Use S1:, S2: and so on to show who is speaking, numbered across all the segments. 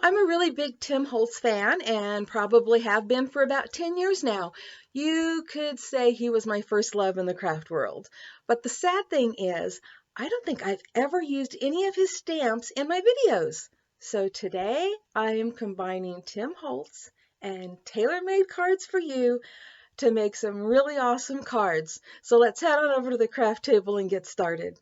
S1: I'm a really big Tim Holtz fan and probably have been for about 10 years now. You could say he was my first love in the craft world. But the sad thing is, I don't think I've ever used any of his stamps in my videos. So today I am combining Tim Holtz and Taylor-Made Cards4u to make some really awesome cards. So let's head on over to the craft table and get started.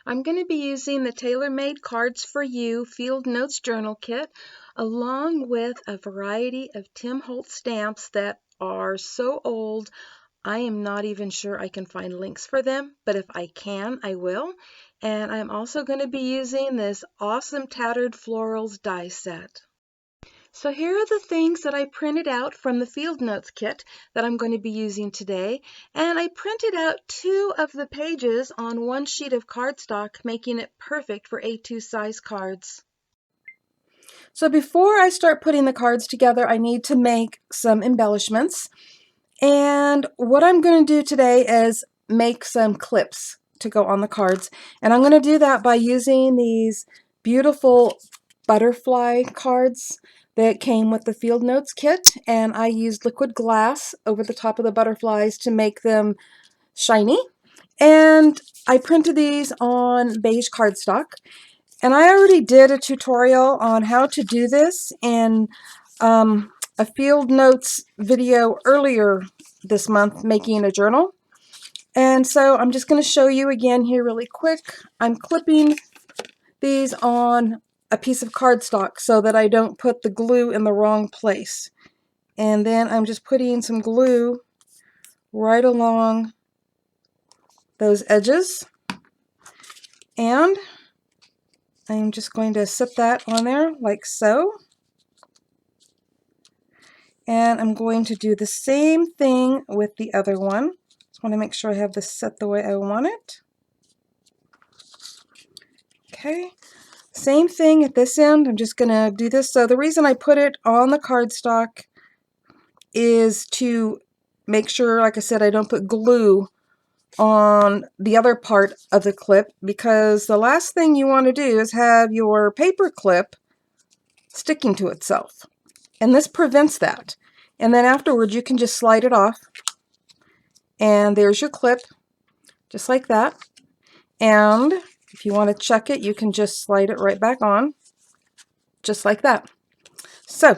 S1: I'm going to be using the Taylor-Made Cards4u Field Notes Journal Kit along with a variety of Tim Holtz stamps that are so old I am not even sure I can find links for them, but if I can, I will. And I'm also going to be using this awesome Tattered Florals die set. So here are the things that I printed out from the Field Notes kit that I'm going to be using today. And I printed out 2 of the pages on 1 sheet of cardstock, making it perfect for A2 size cards. So before I start putting the cards together, I need to make some embellishments. And what I'm going to do today is make some clips to go on the cards. And I'm going to do that by using these beautiful butterfly cards that came with the Field Notes kit, and I used liquid glass over the top of the butterflies to make them shiny. And I printed these on beige cardstock, and I already did a tutorial on how to do this in a Field Notes video earlier this month, making a journal. And so I'm just going to show you again here really quick. I'm clipping these on a piece of cardstock so that I don't put the glue in the wrong place. And then I'm just putting some glue right along those edges. And I'm just going to set that on there like so. And I'm going to do the same thing with the other one. Just want to make sure I have this set the way I want it. Okay. Same thing at this end. I'm just going to do this. So the reason I put it on the cardstock is to make sure, like I said, I don't put glue on the other part of the clip, because the last thing you want to do is have your paper clip sticking to itself. And this prevents that. And then afterwards you can just slide it off. And there's your clip, just like that. And if you want to check it, you can just slide it right back on, just like that. So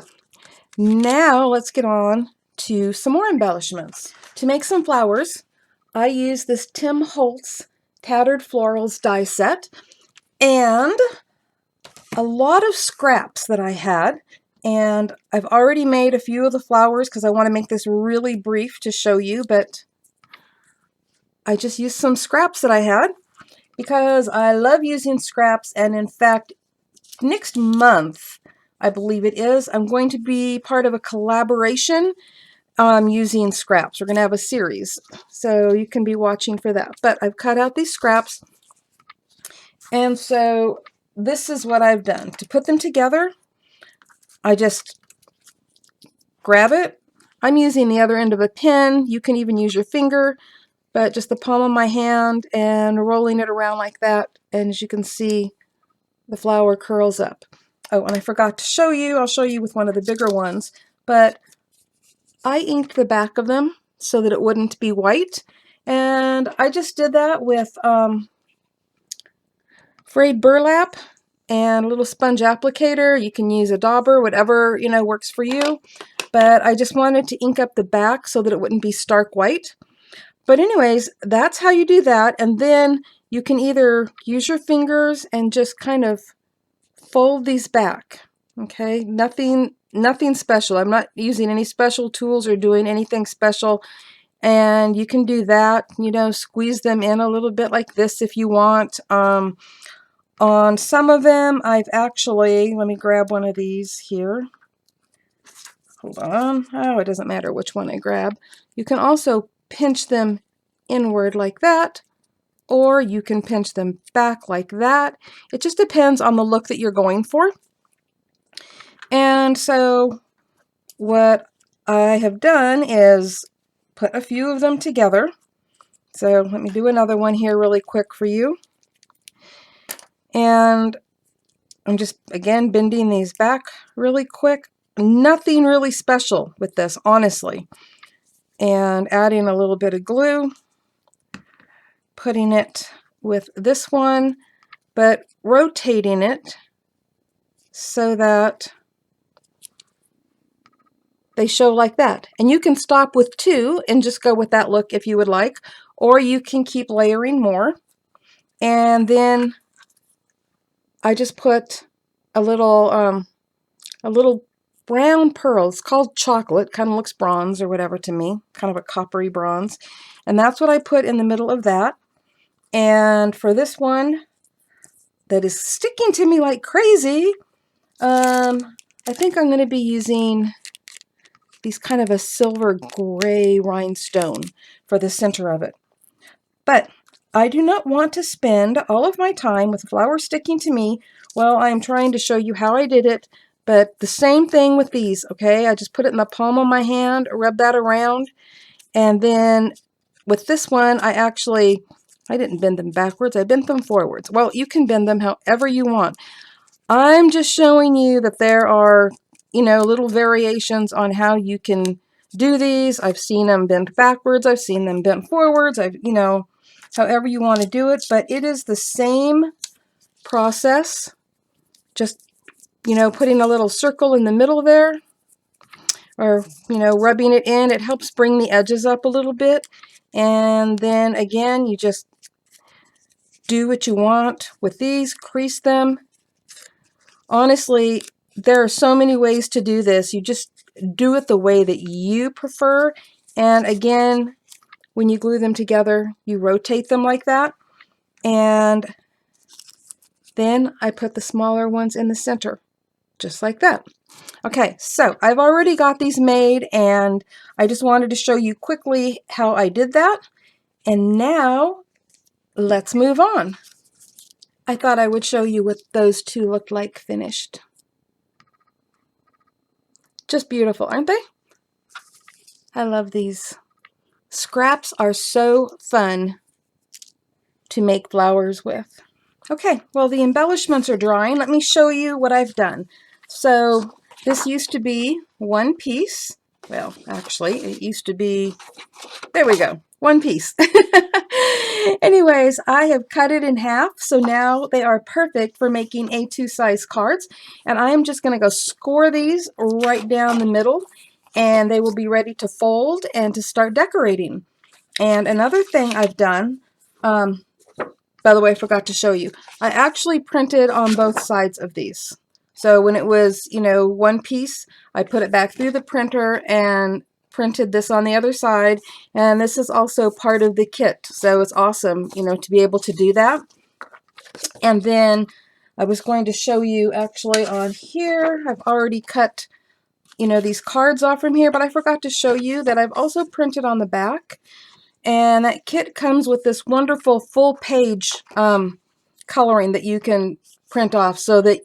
S1: now let's get on to some more embellishments. To make some flowers, I use this Tim Holtz Tattered Florals die set and a lot of scraps that I had. And I've already made a few of the flowers because I want to make this really brief to show you, but I just used some scraps that I had because I love using scraps. And in fact, next month, I believe it is, I'm going to be part of a collaboration using scraps. We're going to have a series, so you can be watching for that. But I've cut out these scraps, and so this is what I've done. To put them together, I just grab it. I'm using the other end of a pen. You can even use your finger, but just the palm of my hand and rolling it around like that. And as you can see, the flower curls up. Oh, and I forgot to show you. I'll show you with one of the bigger ones, but I inked the back of them so that it wouldn't be white. And I just did that with frayed burlap and a little sponge applicator. You can use a dauber, whatever, you know, works for you. But I just wanted to ink up the back so that it wouldn't be stark white. But anyways, that's how you do that. And then you can either use your fingers and just kind of fold these back. Okay, nothing special. I'm not using any special tools or doing anything special. And you can do that, you know, squeeze them in a little bit like this if you want. On some of them, I've actually, let me grab one of these here. Hold on. Oh, it doesn't matter which one I grab. You can also pinch them inward like that, or you can pinch them back like that. It just depends on the look that you're going for. And so what I have done is put a few of them together. So let me do another one here really quick for you. And I'm just, again, bending these back really quick. Nothing really special with this, honestly. And adding a little bit of glue, putting it with this one, but rotating it so that they show like that. And you can stop with 2 and just go with that look if you would like, or you can keep layering more. And then I just put a little brown pearl. It's called chocolate, kind of looks bronze or whatever to me, kind of a coppery bronze. And that's what I put in the middle of that. And for this one that is sticking to me like crazy, I think I'm going to be using these kind of a silver gray rhinestone for the center of it. But I do not want to spend all of my time with flowers sticking to me while I'm trying to show you how I did it. But the same thing with these, okay? I just put it in the palm of my hand, rub that around, and then with this one, I didn't bend them backwards, I bent them forwards. Well, you can bend them however you want. I'm just showing you that there are, little variations on how you can do these. I've seen them bent backwards, I've seen them bent forwards, however you want to do it, but it is the same process. Just, putting a little circle in the middle there, or, rubbing it in. It helps bring the edges up a little bit. And then again, you just do what you want with these, crease them. Honestly, there are so many ways to do this. You just do it the way that you prefer. And again, when you glue them together, you rotate them like that. And then I put the smaller ones in the center, just like that. Okay, so I've already got these made, and I just wanted to show you quickly how I did that. And now let's move on. I thought I would show you what those 2 look like finished. Just beautiful, aren't they? I love these. Scraps are so fun to make flowers with. Okay, well, the embellishments are drying. Let me show you what I've done. So this used to be one piece. Well, actually, it used to be, there we go, one piece. Anyways, I have cut it in half, so now they are perfect for making A2 size cards. And I am just going to go score these right down the middle, and they will be ready to fold and to start decorating. And another thing I've done, by the way, I forgot to show you, I actually printed on both sides of these. So when it was, one piece, I put it back through the printer and printed this on the other side. And this is also part of the kit. So it's awesome, to be able to do that. And then I was going to show you actually on here, I've already cut, these cards off from here, but I forgot to show you that I've also printed on the back. And that kit comes with this wonderful full page coloring that you can print off, so that,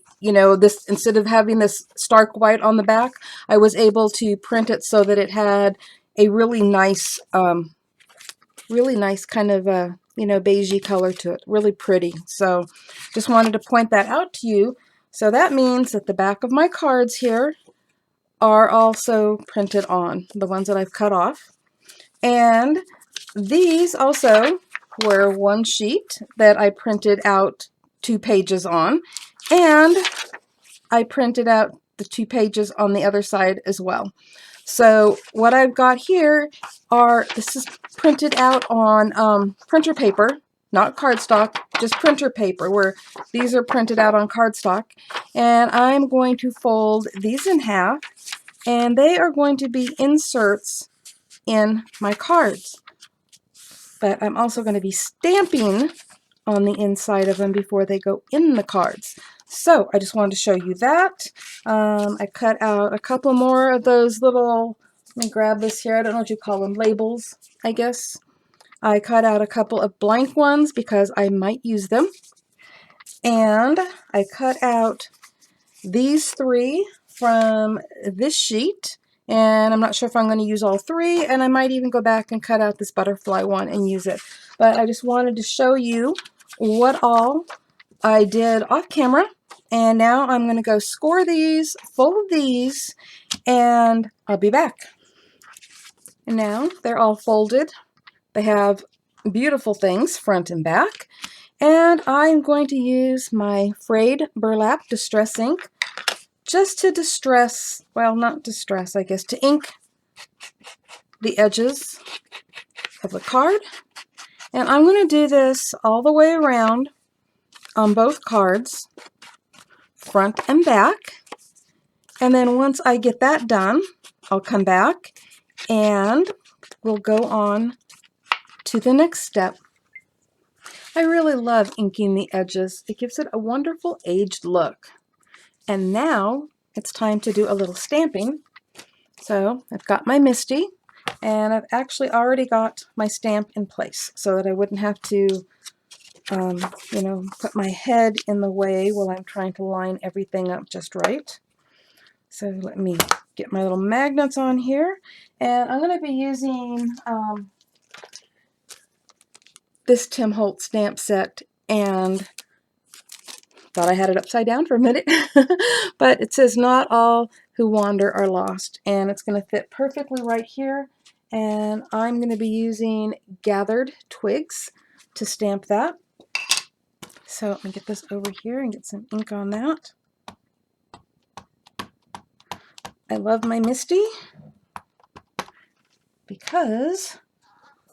S1: this, instead of having this stark white on the back, I was able to print it so that it had a really nice kind of beigey color to it. Really pretty. So just wanted to point that out to you. So that means that the back of my cards here are also printed on, the ones that I've cut off. And these also were one sheet that I printed out 2 pages on, and I printed out the 2 pages on the other side as well. So what I've got here this is printed out on printer paper, not cardstock, just printer paper, where these are printed out on cardstock. And I'm going to fold these in half, and they are going to be inserts in my cards. But I'm also going to be stamping on the inside of them before they go in the cards. So I just wanted to show you that. I cut out a couple more of those little, let me grab this here, I don't know what you call them, labels, I guess. I cut out a couple of blank ones because I might use them. And I cut out these 3 from this sheet. And I'm not sure if I'm going to use all 3, and I might even go back and cut out this butterfly one and use it. But I just wanted to show you what all I did off camera, and now I'm going to go score these, fold these, and I'll be back. And now they're all folded. They have beautiful things front and back. And I'm going to use my frayed burlap distress ink just to distress, well, not distress, I guess, to ink the edges of the card. And I'm going to do this all the way around on both cards, front and back. And then once I get that done, I'll come back and we'll go on to the next step. I really love inking the edges. It gives it a wonderful aged look. And now it's time to do a little stamping. So I've got my MISTI, and I've actually already got my stamp in place so that I wouldn't have to, put my head in the way while I'm trying to line everything up just right. So let me get my little magnets on here, and I'm going to be using this Tim Holtz stamp set, and thought I had it upside down for a minute, but it says not all who wander are lost, and it's going to fit perfectly right here. And I'm going to be using gathered twigs to stamp that. So let me get this over here and get some ink on that. I love my MISTI because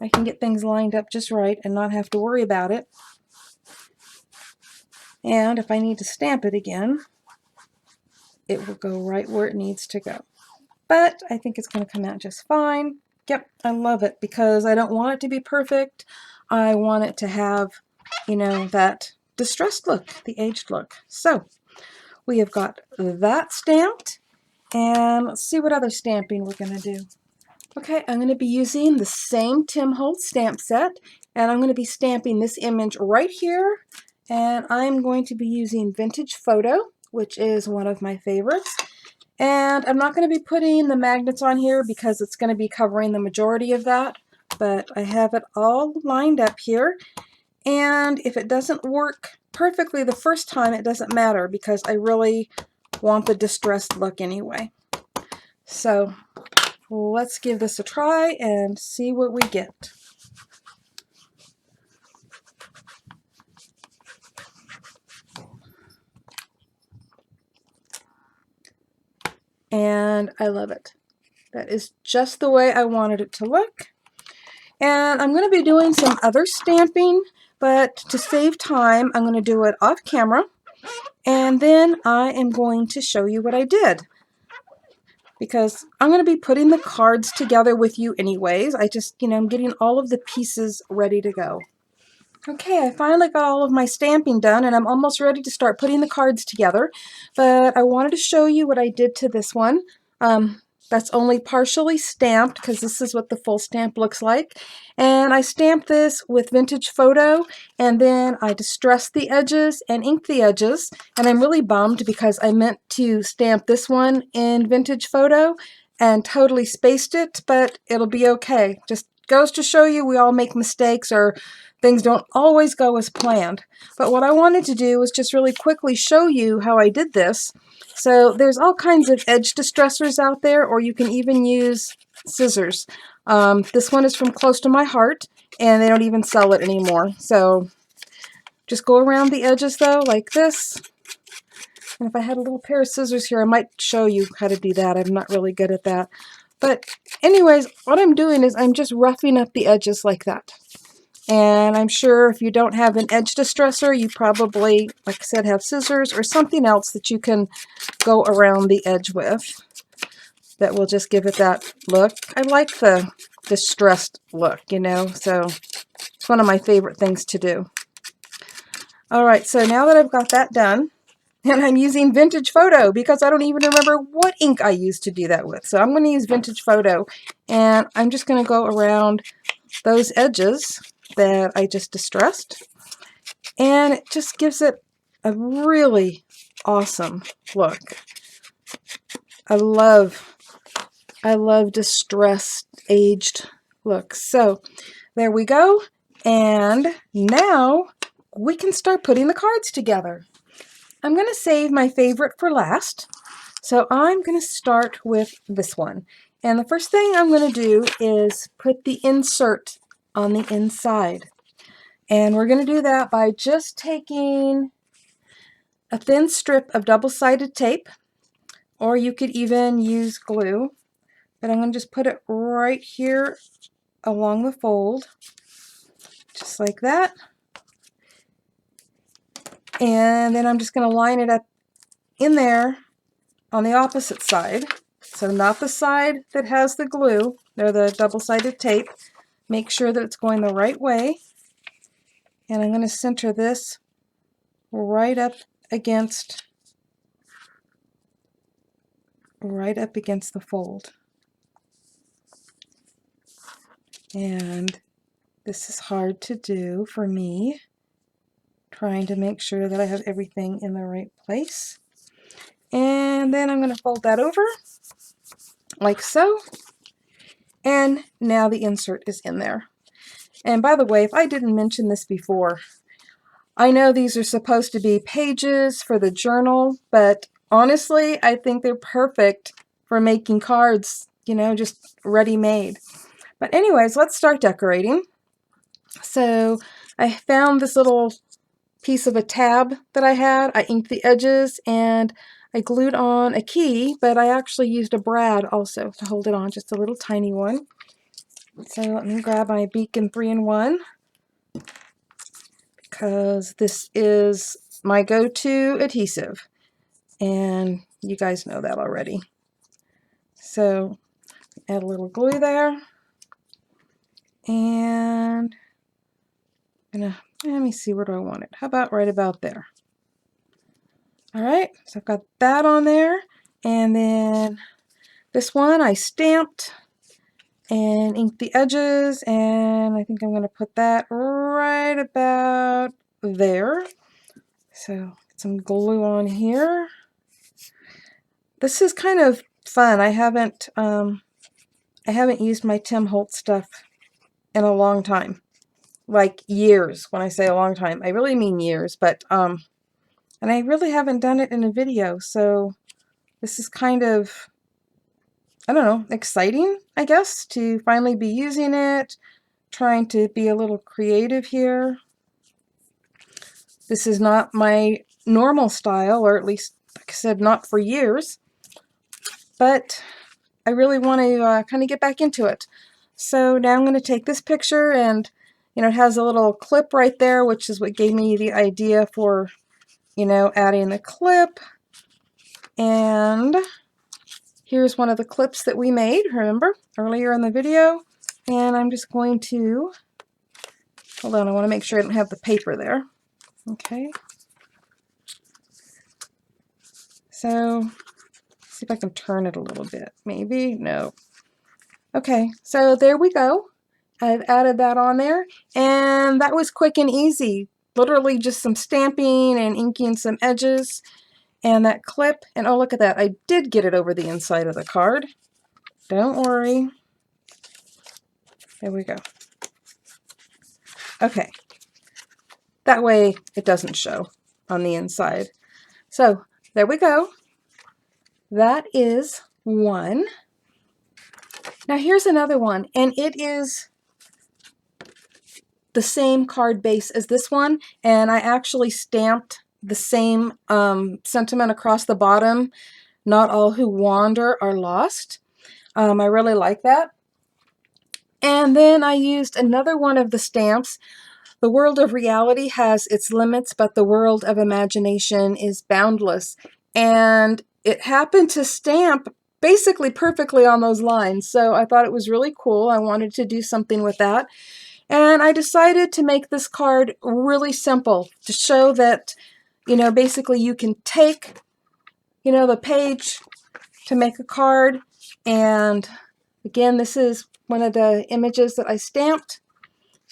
S1: I can get things lined up just right and not have to worry about it. And if I need to stamp it again, it will go right where it needs to go. But I think it's going to come out just fine. Yep, I love it because I don't want it to be perfect. I want it to have, that distressed look, the aged look. So we have got that stamped, and let's see what other stamping we're going to do. Okay, I'm going to be using the same Tim Holtz stamp set, and I'm going to be stamping this image right here, and I'm going to be using Vintage Photo, which is one of my favorites. And I'm not going to be putting the magnets on here because it's going to be covering the majority of that, but I have it all lined up here. And if it doesn't work perfectly the first time, it doesn't matter because I really want the distressed look anyway. So let's give this a try and see what we get. And I love it. That is just the way I wanted it to look. And I'm going to be doing some other stamping, but to save time, I'm going to do it off camera. And then I am going to show you what I did, because I'm going to be putting the cards together with you anyways. I just, I'm getting all of the pieces ready to go. Okay, I finally got all of my stamping done, and I'm almost ready to start putting the cards together. But I wanted to show you what I did to this one. That's only partially stamped because this is what the full stamp looks like. And I stamped this with Vintage Photo, and then I distressed the edges and inked the edges. And I'm really bummed because I meant to stamp this one in Vintage Photo and totally spaced it, but it'll be okay. Just goes to show you we all make mistakes, or things don't always go as planned. But what I wanted to do was just really quickly show you how I did this. So there's all kinds of edge distressors out there, or you can even use scissors. This one is from Close to My Heart, and they don't even sell it anymore. So just go around the edges though, like this. And if I had a little pair of scissors here, I might show you how to do that. I'm not really good at that. But anyways, what I'm doing is I'm just roughing up the edges like that. And I'm sure if you don't have an edge distressor, you probably, like I said, have scissors or something else that you can go around the edge with that will just give it that look. I like the distressed look, so it's one of my favorite things to do. All right, so now that I've got that done, and I'm using Vintage Photo because I don't even remember what ink I used to do that with. So I'm going to use Vintage Photo, and I'm just going to go around those edges that I just distressed, and it just gives it a really awesome look. I love distressed, aged looks. So there we go, and now we can start putting the cards together. I'm going to save my favorite for last. So I'm going to start with this one. And the first thing I'm going to do is put the insert on the inside. And we're going to do that by just taking a thin strip of double-sided tape, or you could even use glue. But I'm going to just put it right here along the fold, just like that. And then I'm just going to line it up in there on the opposite side. So not the side that has the glue, or the double-sided tape. Make sure that it's going the right way. And I'm going to center this right up against the fold. And this is hard to do for me, trying to make sure that I have everything in the right place. And then I'm going to fold that over like so. And now the insert is in there. And by the way, if I didn't mention this before, I know these are supposed to be pages for the journal, but honestly, I think they're perfect for making cards, you know, just ready-made. But anyways, let's start decorating. So I found this little piece of a tab that I had. I inked the edges and I glued on a key, but I actually used a brad also to hold it on, just a little tiny one. So let me grab my Beacon 3-in-1, because this is my go-to adhesive, and you guys know that already. So add a little glue there, and let me see, where do I want it? How about right about there? All right, so I've got that on there, and then this one I stamped and inked the edges, and I think I'm going to put that right about there. So get some glue on here. This is kind of fun. I haven't used my Tim Holtz stuff in a long time, like years. When I say a long time, I really mean years. But and I really haven't done it in a video, so this is kind of, I don't know, exciting, I guess, to finally be using it, trying to be a little creative here. This is not my normal style, or at least, like I said, not for years, but I really want to kind of get back into it. So now I'm going to take this picture, and you know, it has a little clip right there, which is what gave me the idea for, you know, adding the clip. And here's one of the clips that we made, remember, earlier in the video. And I'm just going to, hold on, I want to make sure I don't have the paper there. Okay. So, see if I can turn it a little bit. Maybe, no. Okay, so there we go. I've added that on there, and that was quick and easy. Literally just some stamping and inking some edges, and that clip, and oh, look at that. I did get it over the inside of the card. Don't worry. There we go. Okay. That way it doesn't show on the inside. So there we go. That is one. Now here's another one, and it is the same card base as this one, and I actually stamped the same sentiment across the bottom. Not all who wander are lost. I really like that. And then I used another one of the stamps. The world of reality has its limits, but the world of imagination is boundless. And it happened to stamp basically perfectly on those lines. So I thought it was really cool. I wanted to do something with that. And I decided to make this card really simple to show that, you know, basically you can take, you know, the page to make a card. And again, this is one of the images that I stamped.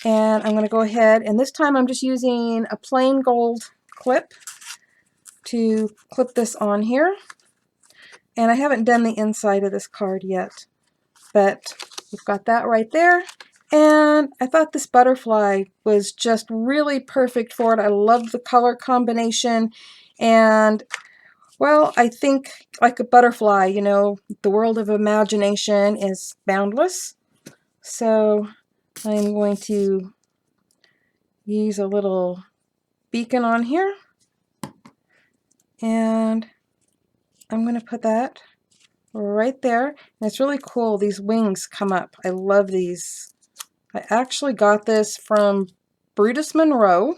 S1: And I'm going to go ahead, and this time I'm just using a plain gold clip to clip this on here. And I haven't done the inside of this card yet, but we've got that right there. And I thought this butterfly was just really perfect for it. I love the color combination. And well, I think like a butterfly, you know, the world of imagination is boundless. So I'm going to use a little beacon on here, and I'm going to put that right there. And it's really cool. These wings come up. I love these. I actually got this from Brutus Monroe,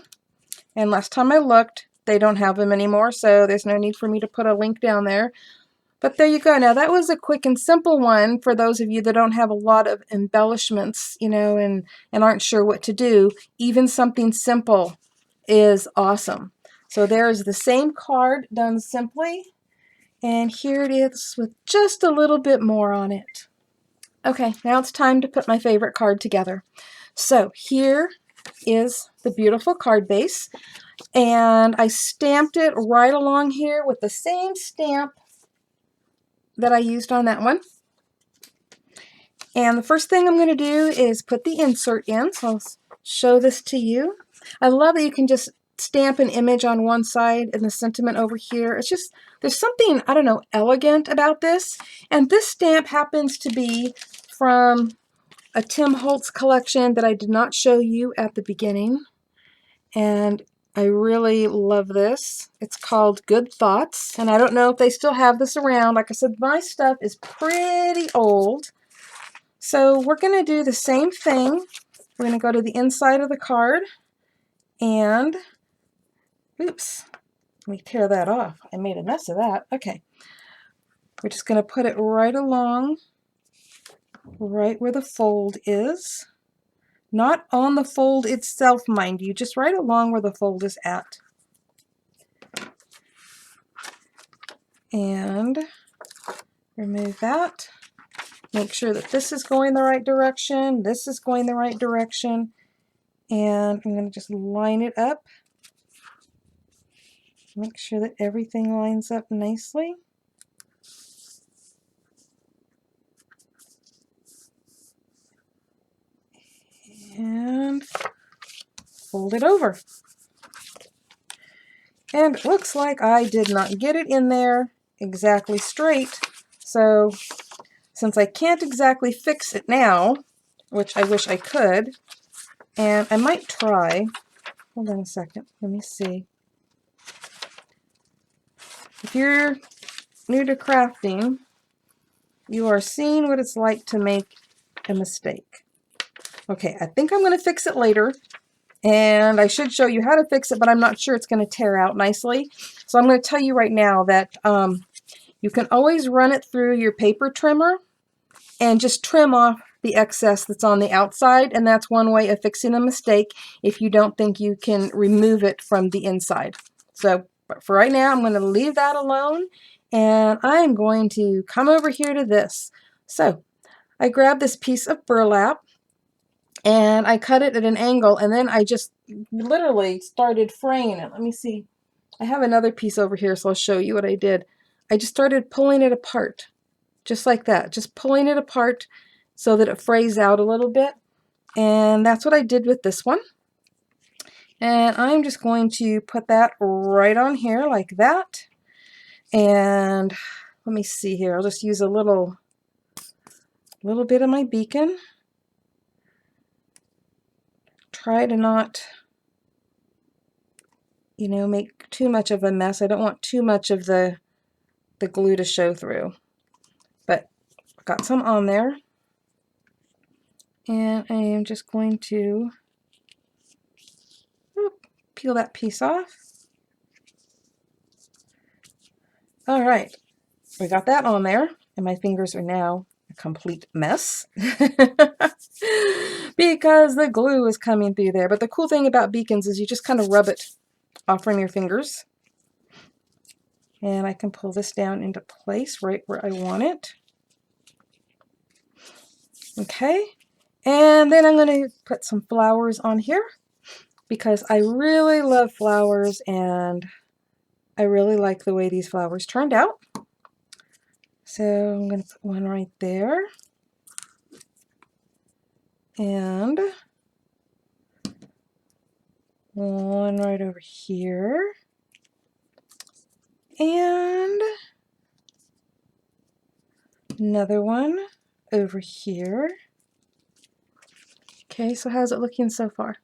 S1: and last time I looked, they don't have them anymore, so there's no need for me to put a link down there. But there you go. Now that was a quick and simple one for those of you that don't have a lot of embellishments, you know, and aren't sure what to do. Even something simple is awesome. So there's the same card done simply, and here it is with just a little bit more on it. Okay, now it's time to put my favorite card together. So here is the beautiful card base, and I stamped it right along here with the same stamp that I used on that one. And the first thing I'm going to do is put the insert in, so I'll show this to you. I love that you can just stamp an image on one side and the sentiment over here. It's just, there's something, I don't know, elegant about this. And this stamp happens to be from a Tim Holtz collection that I did not show you at the beginning. And I really love this. It's called Good Thoughts. And I don't know if they still have this around. Like I said, my stuff is pretty old. So we're going to do the same thing. We're going to go to the inside of the card and, oops, let me tear that off. I made a mess of that. Okay. We're just going to put it right along, right where the fold is. Not on the fold itself, mind you, just right along where the fold is at. And remove that. Make sure that this is going the right direction, this is going the right direction, and I'm going to just line it up. Make sure that everything lines up nicely. And fold it over. And it looks like I did not get it in there exactly straight. So since I can't exactly fix it now, which I wish I could, and I might try, hold on a second, let me see. If you're new to crafting, you are seeing what it's like to make a mistake. Okay, I think I'm going to fix it later, and I should show you how to fix it, but I'm not sure it's going to tear out nicely. So I'm going to tell you right now that you can always run it through your paper trimmer and just trim off the excess that's on the outside, and that's one way of fixing a mistake if you don't think you can remove it from the inside. So but for right now, I'm going to leave that alone, and I'm going to come over here to this. So I grabbed this piece of burlap, and I cut it at an angle, and then I just literally started fraying it. Let me see. I have another piece over here, so I'll show you what I did. I just started pulling it apart, just like that. Just pulling it apart so that it frays out a little bit. And that's what I did with this one. And I'm just going to put that right on here like that. And let me see here. I'll just use a little bit of my beacon. Try to not, you know, make too much of a mess. I don't want too much of the glue to show through. But I've got some on there. And I am just going to peel that piece off. All right, we got that on there, and my fingers are now a complete mess because the glue is coming through there. But the cool thing about beacons is you just kind of rub it off from your fingers. And I can pull this down into place right where I want it. Okay, and then I'm going to put some flowers on here because I really love flowers, and I really like the way these flowers turned out. So I'm going to put one right there. And one right over here. And another one over here. Okay, so how's it looking so far?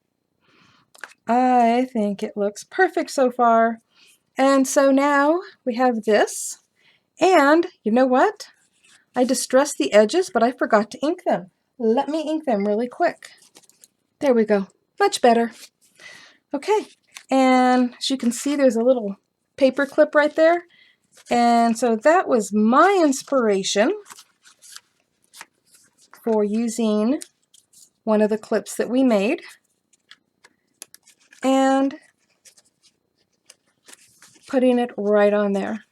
S1: I think it looks perfect so far. And so now we have this. And you know what? I distressed the edges, but I forgot to ink them. Let me ink them really quick. There we go. Much better. Okay, and as you can see, there's a little paper clip right there. And so that was my inspiration for using one of the clips that we made. And putting it right on there.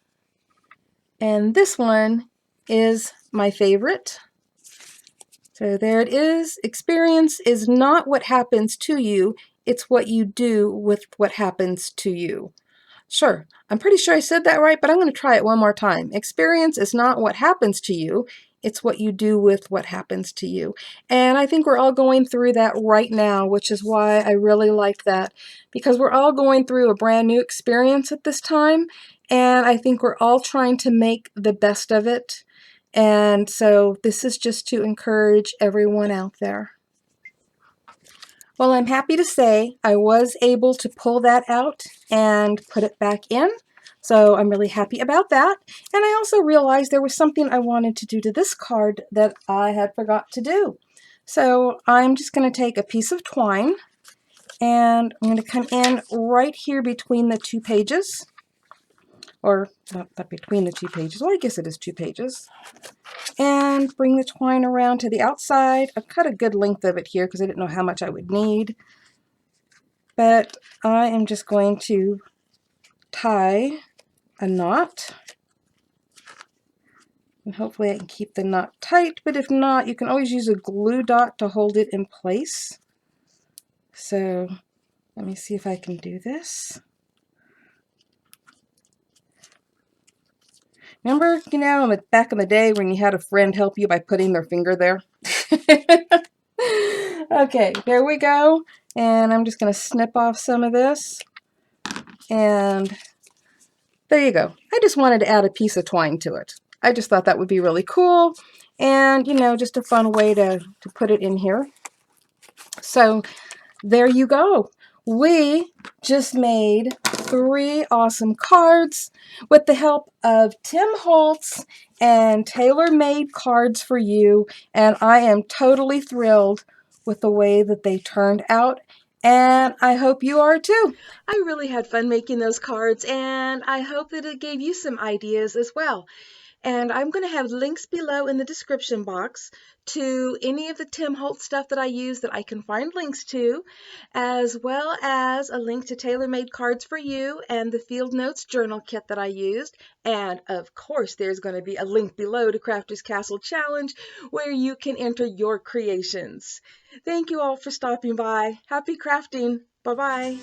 S1: And this one is my favorite. So there it is. Experience is not what happens to you, it's what you do with what happens to you. Sure, I'm pretty sure I said that right, but I'm going to try it one more time. Experience is not what happens to you, it's what you do with what happens to you. And I think we're all going through that right now, which is why I really like that, because we're all going through a brand new experience at this time, and I think we're all trying to make the best of it. And so this is just to encourage everyone out there. Well, I'm happy to say I was able to pull that out and put it back in. So I'm really happy about that. And I also realized there was something I wanted to do to this card that I had forgot to do. So I'm just going to take a piece of twine and I'm going to come in right here between the two pages. Or not between the two pages. Well, I guess it is two pages. And bring the twine around to the outside. I've cut a good length of it here because I didn't know how much I would need. But I am just going to tie a knot. And hopefully I can keep the knot tight, but if not, you can always use a glue dot to hold it in place. So let me see if I can do this. Remember, you know, back in the day when you had a friend help you by putting their finger there? Okay, there we go. And I'm just going to snip off some of this. And there you go. I just wanted to add a piece of twine to it. I just thought that would be really cool. And, you know, just a fun way to put it in here. So there you go. We just made 3 awesome cards with the help of Tim Holtz and Taylormadecards4u, and I am totally thrilled with the way that they turned out, and I hope you are too. I really had fun making those cards, and I hope that it gave you some ideas as well. And I'm going to have links below in the description box to any of the Tim Holtz stuff that I use that I can find links to, as well as a link to Taylormadecards4u and the Field Notes journal kit that I used. And of course, there's going to be a link below to Crafter's Castle Challenge where you can enter your creations. Thank you all for stopping by. Happy crafting. Bye-bye.